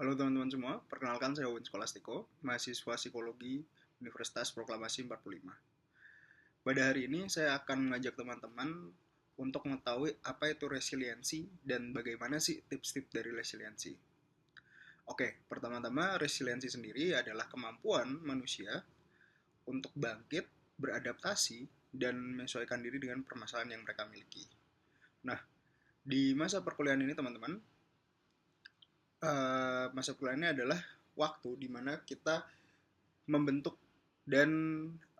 Halo teman-teman semua, perkenalkan saya Owen Skolastiko, mahasiswa psikologi Universitas Proklamasi 45. Pada hari ini saya akan mengajak teman-teman untuk mengetahui apa itu resiliensi dan bagaimana sih tips-tips dari resiliensi. Oke, pertama-tama resiliensi sendiri adalah kemampuan manusia untuk bangkit, beradaptasi, dan menyesuaikan diri dengan permasalahan yang mereka miliki. Nah, di masa perkuliahan ini teman-teman, masa perkuliahan ini adalah waktu di mana kita membentuk dan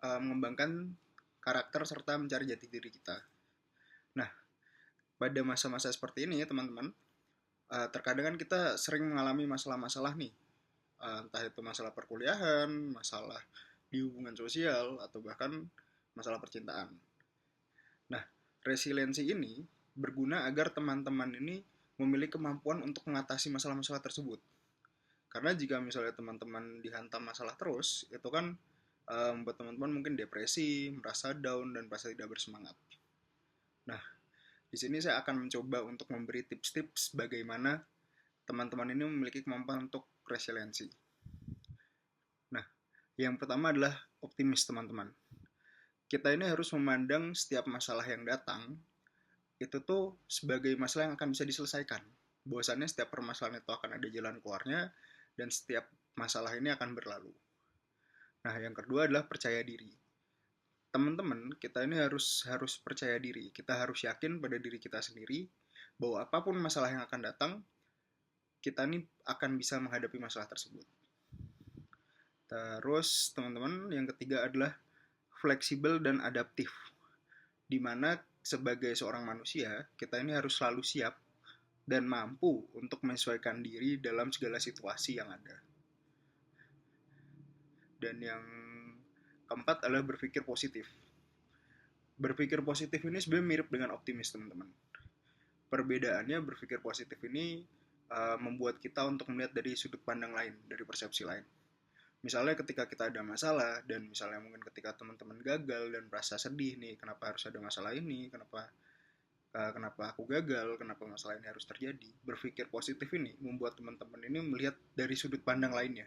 mengembangkan karakter serta mencari jati diri kita. Nah, pada masa-masa seperti ini ya teman-teman, terkadang kan kita sering mengalami masalah-masalah nih, entah itu masalah perkuliahan, masalah di hubungan sosial, atau bahkan masalah percintaan. Nah, resiliensi ini berguna agar teman-teman ini memiliki kemampuan untuk mengatasi masalah-masalah tersebut. Karena jika misalnya teman-teman dihantam masalah terus, itu kan membuat teman-teman mungkin depresi, merasa down, dan merasa tidak bersemangat. Nah, di sini saya akan mencoba untuk memberi tips-tips bagaimana teman-teman ini memiliki kemampuan untuk resiliensi. Nah, yang pertama adalah optimis teman-teman. Kita ini harus memandang setiap masalah yang datang itu tuh sebagai masalah yang akan bisa diselesaikan. Bahwasannya setiap permasalahan itu akan ada jalan keluarnya dan setiap masalah ini akan berlalu. Nah, yang kedua adalah percaya diri. Teman-teman, kita ini harus percaya diri. Kita harus yakin pada diri kita sendiri bahwa apapun masalah yang akan datang, kita ini akan bisa menghadapi masalah tersebut. Terus, teman-teman, yang ketiga adalah fleksibel dan adaptif. Di mana sebagai seorang manusia, kita ini harus selalu siap dan mampu untuk menyesuaikan diri dalam segala situasi yang ada. Dan yang keempat adalah berpikir positif. Berpikir positif ini sebenarnya mirip dengan optimis teman-teman. Perbedaannya berpikir positif ini membuat kita untuk melihat dari sudut pandang lain, dari persepsi lain. Misalnya ketika kita ada masalah dan misalnya mungkin ketika teman-teman gagal dan merasa sedih nih, kenapa harus ada masalah ini, kenapa aku gagal, kenapa masalah ini harus terjadi. Berpikir positif ini membuat teman-teman ini melihat dari sudut pandang lainnya.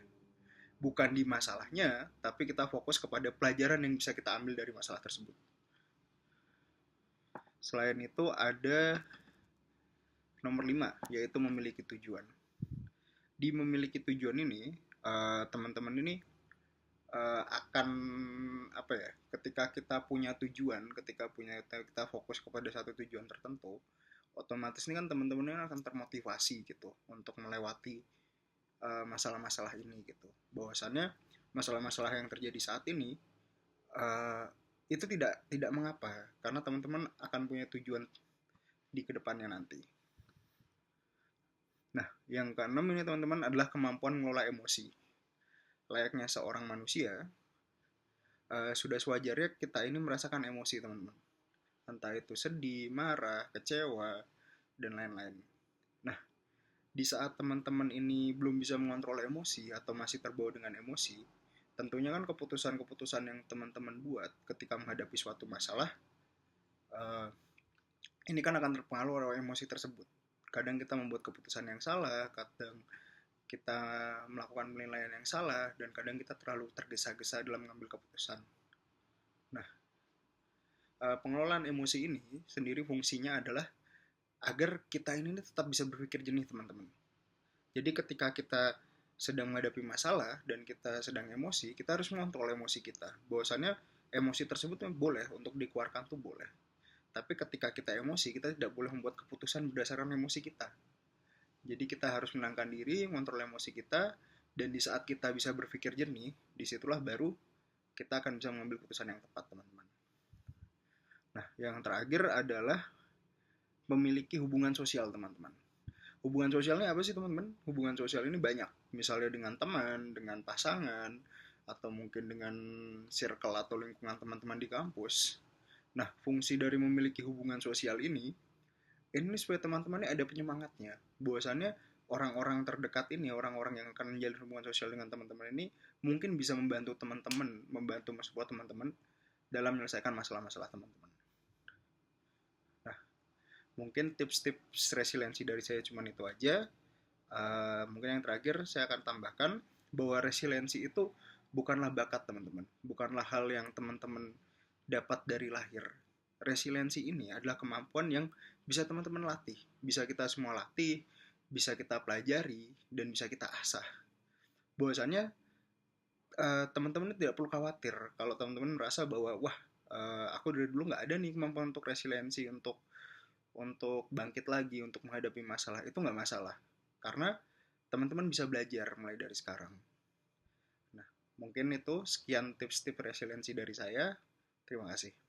Bukan di masalahnya, tapi kita fokus kepada pelajaran yang bisa kita ambil dari masalah tersebut. Selain itu ada nomor 5, yaitu memiliki tujuan. Di memiliki tujuan ini, teman-teman ini akan apa ya? Ketika kita punya tujuan, kita fokus kepada satu tujuan tertentu, otomatis ini kan teman-teman ini akan termotivasi gitu untuk melewati masalah-masalah ini gitu. Bahwasannya masalah-masalah yang terjadi saat ini uh, itu tidak mengapa karena teman-teman akan punya tujuan di kedepannya nanti. Nah, yang keenam ini teman-teman adalah kemampuan mengelola emosi. Layaknya seorang manusia, sudah sewajarnya kita ini merasakan emosi teman-teman. Entah itu sedih, marah, kecewa, dan lain-lain. Nah, di saat teman-teman ini belum bisa mengontrol emosi atau masih terbawa dengan emosi, tentunya kan keputusan-keputusan yang teman-teman buat ketika menghadapi suatu masalah, uh, ini kan akan terpengaruh oleh emosi tersebut. Kadang kita membuat keputusan yang salah, kadang kita melakukan penilaian yang salah, dan kadang kita terlalu tergesa-gesa dalam mengambil keputusan. Nah, pengelolaan emosi ini sendiri fungsinya adalah agar kita ini tetap bisa berpikir jernih teman-teman. Jadi ketika kita sedang menghadapi masalah dan kita sedang emosi, kita harus mengontrol emosi kita. Bahwasannya emosi tersebut boleh untuk dikeluarkan tuh boleh. Tapi ketika kita emosi, kita tidak boleh membuat keputusan berdasarkan emosi kita. Jadi kita harus menenangkan diri, mengontrol emosi kita, dan di saat kita bisa berpikir jernih, disitulah baru kita akan bisa mengambil keputusan yang tepat, teman-teman. Nah, yang terakhir adalah memiliki hubungan sosial, teman-teman. Hubungan sosialnya apa sih, teman-teman? Hubungan sosial ini banyak. Misalnya dengan teman, dengan pasangan, atau mungkin dengan circle atau lingkungan teman-teman di kampus. Nah, fungsi dari memiliki hubungan sosial ini supaya teman-teman ini ada penyemangatnya. Bahwasannya orang-orang terdekat ini, orang-orang yang akan menjalin hubungan sosial dengan teman-teman ini mungkin bisa membantu teman-teman, membantu support teman-teman dalam menyelesaikan masalah-masalah teman-teman. Nah, mungkin tips-tips resiliensi dari saya cuma itu aja. Mungkin yang terakhir saya akan tambahkan bahwa resiliensi itu bukanlah bakat teman-teman, bukanlah hal yang teman-teman dapat dari lahir. Resiliensi ini adalah kemampuan yang bisa teman-teman latih, bisa kita semua latih, bisa kita pelajari, dan bisa kita asah. Bahwasannya teman-teman tidak perlu khawatir kalau teman-teman merasa bahwa wah, aku dari dulu nggak ada nih kemampuan untuk resiliensi, untuk bangkit lagi, untuk menghadapi masalah. Itu nggak masalah karena teman-teman bisa belajar mulai dari sekarang. Nah, mungkin itu sekian tips-tips resiliensi dari saya. Terima kasih.